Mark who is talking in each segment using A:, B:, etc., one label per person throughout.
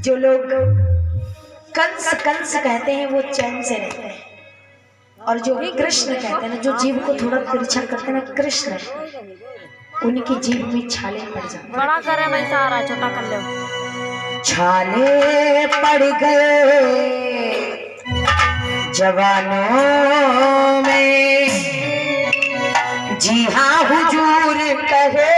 A: जो लोग कंस कंस कहते हैं वो चैन से रहते हैं, और जो कृष्ण कहते हैं ना, जो जीव को थोड़ा तिरछा करते हैं ना, कृष्ण, उनकी जीभ में छाले पड़ जाते हैं।
B: बड़ा करे भाई, सारा छोटा कर ले।
A: छाले पड़ गए जवानों में, जी हाँ हुजूर कहते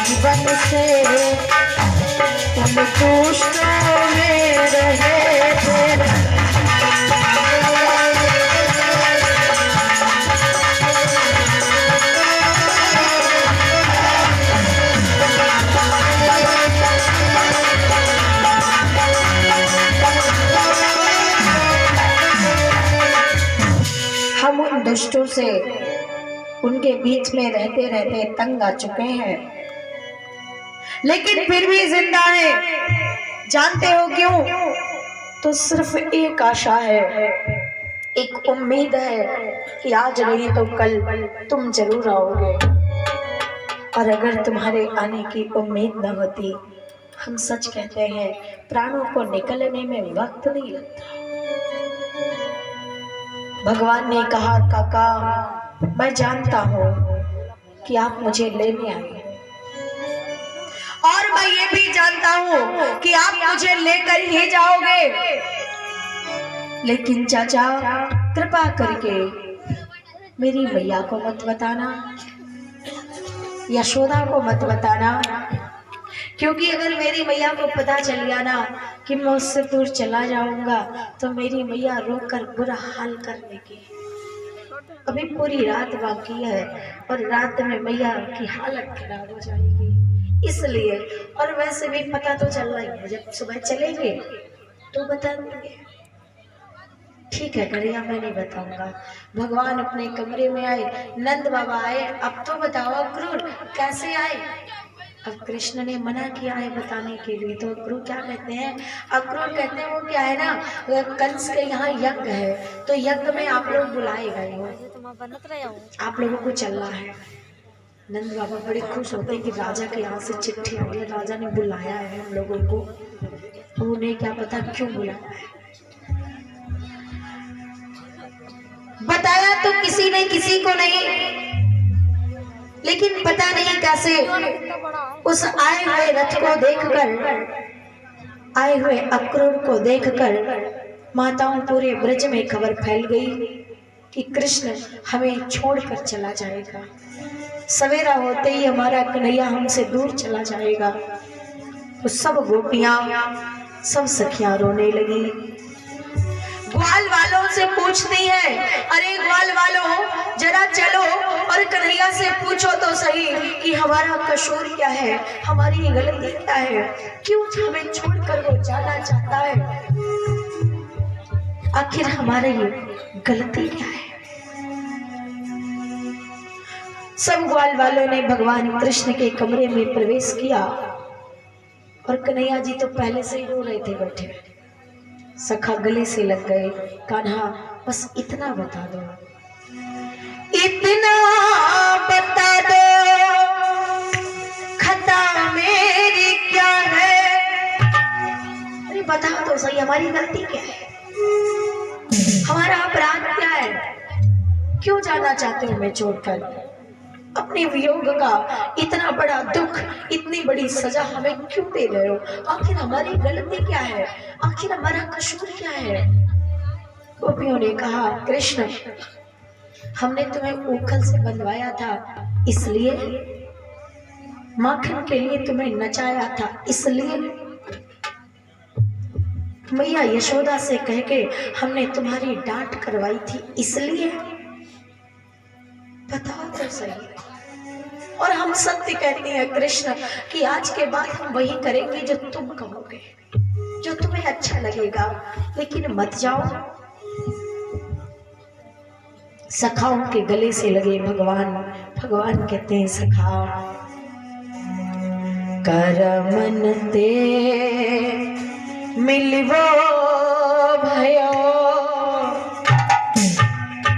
A: जीवन से उन दुष्टों में रहे थे। हम उन दुष्टों से, उनके बीच में रहते रहते तंग आ चुके हैं, लेकिन फिर भी जिंदा है। जानते हो क्यों? तो सिर्फ एक आशा है, एक उम्मीद है कि आज नहीं तो कल तुम जरूर आओगे। और अगर तुम्हारे आने की उम्मीद न होती, हम सच कहते हैं, प्राणों को निकलने में वक्त नहीं लगता। भगवान ने कहा, काका मैं जानता हूं कि आप मुझे लेने आए, और मैं ये भी जानता हूं कि आप मुझे लेकर ही जाओगे, लेकिन चाचा कृपा करके मेरी मैया को मत बताना, यशोदा को मत बताना, क्योंकि अगर मेरी मैया को पता चल गया ना कि मैं उससे दूर चला जाऊंगा, तो मेरी मैया रोकर बुरा हाल कर देगी। अभी पूरी रात बाकी है और रात में मैया की हालत खराब हो जाएगी, इसलिए। और वैसे भी पता तो चल रहा है, जब सुबह चलेंगे तो बता देंगे। ठीक है करिया, मैं नहीं बताऊंगा। भगवान अपने कमरे में आए, नंद बाबा आए, अब तो बताओ अक्रूर कैसे आए। अब कृष्ण ने मना किया है बताने के लिए, तो अक्रूर क्या कहते हैं? अक्रूर कहते हैं वो क्या है ना, कंस के यहाँ यज्ञ है, तो यज्ञ में आप लोग बुलाए गए हो, आप लोगों को चलना है। नंद बाबा बड़े खुश होते हैं कि राजा के यहाँ से चिट्ठी आई है, राजा ने बुलाया है हम लोगों को। तो उन्हें क्या पता क्यों बुलाया है, बताया तो किसी ने किसी को नहीं, लेकिन पता नहीं कैसे उस आए हुए रथ को देखकर, आए हुए अक्रूर को देखकर माताओं पूरे ब्रज में खबर फैल गई कि कृष्ण हमें छोड़कर चला जाएगा, सवेरा होते ही हमारा कन्हैया हमसे दूर चला जाएगा। तो सब गोपियां, सब सखियां रोने लगी। ग्वाल वालों से पूछती है, अरे ग्वाल वालों जरा चलो और कन्हैया से पूछो तो सही कि हमारा कसूर क्या है, हमारी गलती क्या है, क्यों हमें छोड़कर वो जाना चाहता है, आखिर हमारी गलती क्या है। सब ग्वाल वालों ने भगवान कृष्ण के कमरे में प्रवेश किया, और कन्हैया जी तो पहले से ही रो रहे थे बैठे। सखा गले से लग गए, कान्हा बस इतना बता दो, इतना बता दो खता मेरी क्या है। अरे बता तो सही, हमारी गलती क्या है, हमारा अपराध क्या है, क्यों जाना चाहते हो हमें छोड़कर, अपने वियोग का इतना बड़ा दुख, इतनी बड़ी सजा हमें क्यों दे रहे हो, आखिर हमारी गलती क्या है, आखिर हमारा कसूर क्या है। गोपियों ने कहा, कृष्ण हमने तुम्हें उखल से बंधवाया था इसलिए, माखन के लिए तुम्हें नचाया था इसलिए, मैया यशोदा से कह के हमने तुम्हारी डांट करवाई थी इसलिए, बताओ तो सही। और हम सत्य कहते हैं कृष्ण कि आज के बाद हम वही करेंगे जो तुम कहोगे, जो तुम्हें अच्छा लगेगा, लेकिन मत जाओ। सखाओं के गले से लगे भगवान। भगवान कहते हैं सखा कर मन ते मिलवो भयो।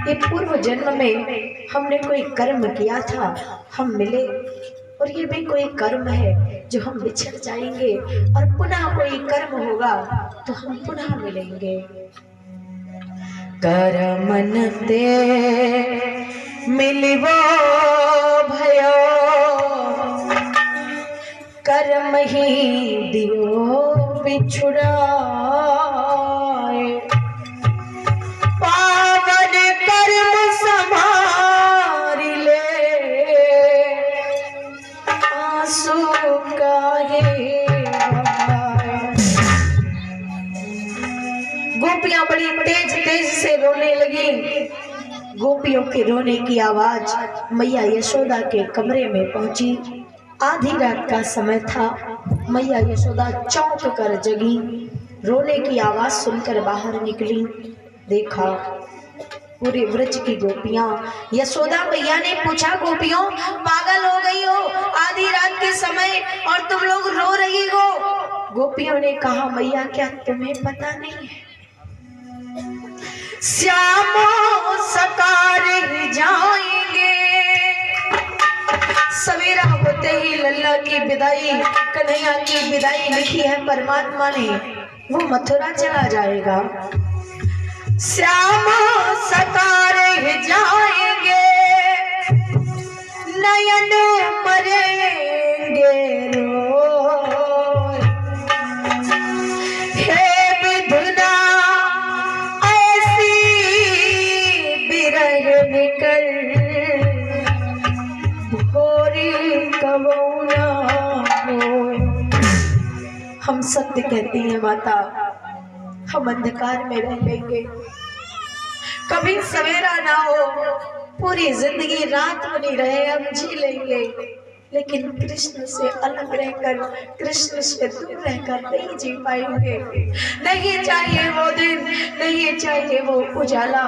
A: ये पूर्व जन्म में हमने कोई कर्म किया था, हम मिले, और ये भी कोई कर्म है जो हम बिछड़ जाएंगे, और पुनः कोई कर्म होगा तो हम पुनः मिलेंगे। कर मन ते मिलवो भयो, कर्म ही दियो बिछुड़ाए। पावन कर्म संभार ले, आंसू काहे बहाए। गोपियां बड़ी तेज तेज से रोने लगी। गोपियों के रोने की आवाज मैया यशोदा के कमरे में पहुंची। आधी रात का समय था। मैया यशोदा चौंक कर जगी, रोने की आवाज सुनकर बाहर निकली। देखा पूरे व्रज की गोपियां। यशोदा मैया ने पूछा, गोपियों पागल हो गई हो आधी रात के समय और तुम लोग रो रही हो? गोपियों ने कहा, मैया क्या तुम्हें पता नहीं है, श्यामो सकार ही जाएंगे। सवेरा होते ही लल्ला की विदाई, कन्हैया की विदाई लिखी है परमात्मा ने, वो मथुरा चला जाएगा। श्यामो सकार ही जाएंगे, नयन मरेंगे रोए। हे विधुना ऐसी बिरह निकल, भोरी कबहू ना होए। हम सत्य कहती हैं माता, हम अंधकार में रह लेंगे, कभी सवेरा ना हो, पूरी जिंदगी रात बनी रहे, हम जी लेंगे, लेकिन कृष्ण से अलग रहकर, कृष्ण से दूर रहकर नहीं जी पाएंगे। नहीं चाहिए वो दिन, नहीं चाहिए वो उजाला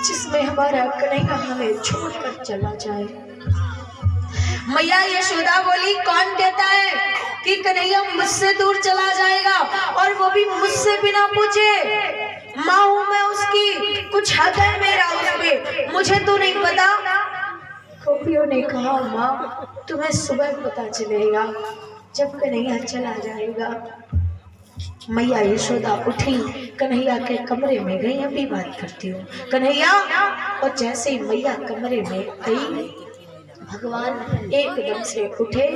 A: जिसमें हमारा कन्हैया हमें छोड़कर चला जाए। मैया यशोदा बोली, कौन कहता है कि कन्हैया मुझसे दूर चला जाएगा, और वो भी मुझसे बिना पूछे? माँ हूं मैं उसकी, कुछ हक है मेरा उसपे, मुझे तो नहीं पता। गोपियों ने कहा, माँ तुम्हें सुबह पता चलेगा जब कन्हैया चला जाएगा। मैया यशोदा उठी, कन्हैया के कमरे में गई, अभी बात करती हूँ कन्हैया। और जैसे ही मैया कमरे में गई, भगवान एकदम से उठे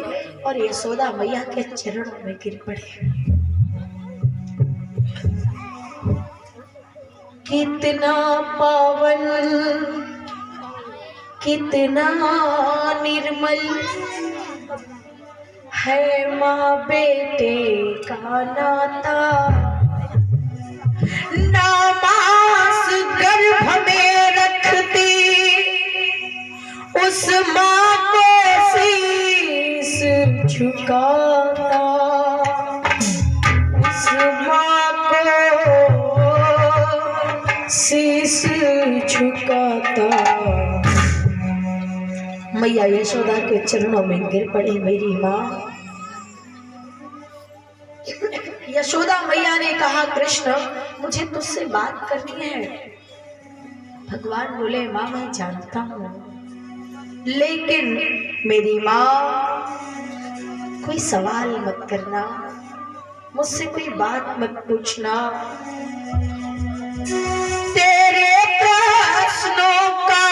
A: और यशोदा मैया के चरणों में गिर पड़े। कितना पावन, कितना निर्मल है माँ बेटे का नाता। नामास गर्भ में रखती उस माँ को शीश झुकाता, उस माँ को शीश झुकाता। मैया यशोदा के चरणों में गिर पड़ी, मेरी माँ। यशोदा मैया ने कहा, कृष्ण मुझे तुझसे बात करनी है। भगवान बोले, माँ मैं जानता हूँ, लेकिन मेरी माँ कोई सवाल मत करना, मुझसे कोई बात मत पूछना। तेरे प्रश्नों का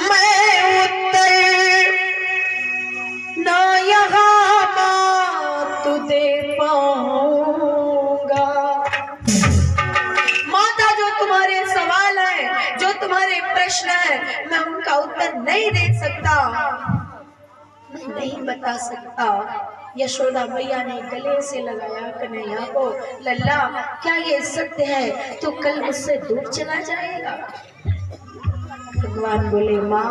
A: मैं उत्तर ना यहाँ माँ तू दे पाऊंगा। माता जो तुम्हारे सवाल है, जो तुम्हारे प्रश्न है, मैं उनका उत्तर नहीं दे सकता, मैं नहीं बता सकता। यशोदा मैया ने गले से लगाया कन्हैया को, लल्ला क्या ये सत्य है, तो कल मुझसे दूर चला जाएगा? भगवान बोले, माँ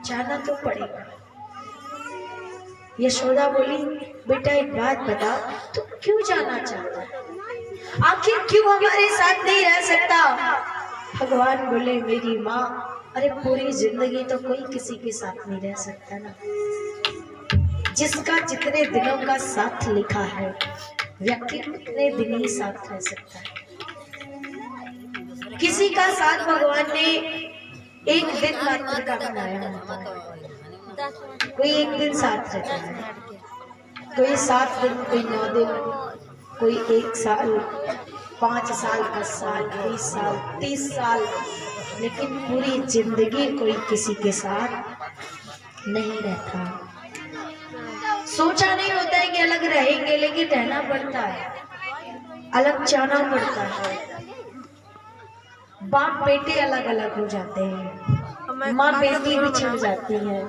A: जाना तो पड़ेगा, यशोदा बोली, बेटा एक बात बता, तू क्यों जाना चाहता है? आखिर क्यों हमारे साथ नहीं रह सकता? भगवान बोले, मेरी माँ, अरे पूरी जिंदगी तो कोई किसी के साथ नहीं रह सकता ना। जिसका जितने दिनों का साथ लिखा है, व्यक्ति उतने दिन ही साथ रह सकता है। किसी का साथ भगवान ने एक दिन मात्र का बनाया होता है। कोई एक दिन साथ रहता है, कोई 7 दिन, कोई 9 दिन, कोई 1 साल, 5 साल, 10 साल, 20 साल, 30 साल, लेकिन पूरी जिंदगी कोई किसी के साथ नहीं रहता। सोचा नहीं होता है कि अलग रहेंगे, लेकिन रहना पड़ता है, अलग जाना पड़ता है। बाप बेटे अलग अलग हो जाते हैं, माँ बेटी बिछड़ जाती है।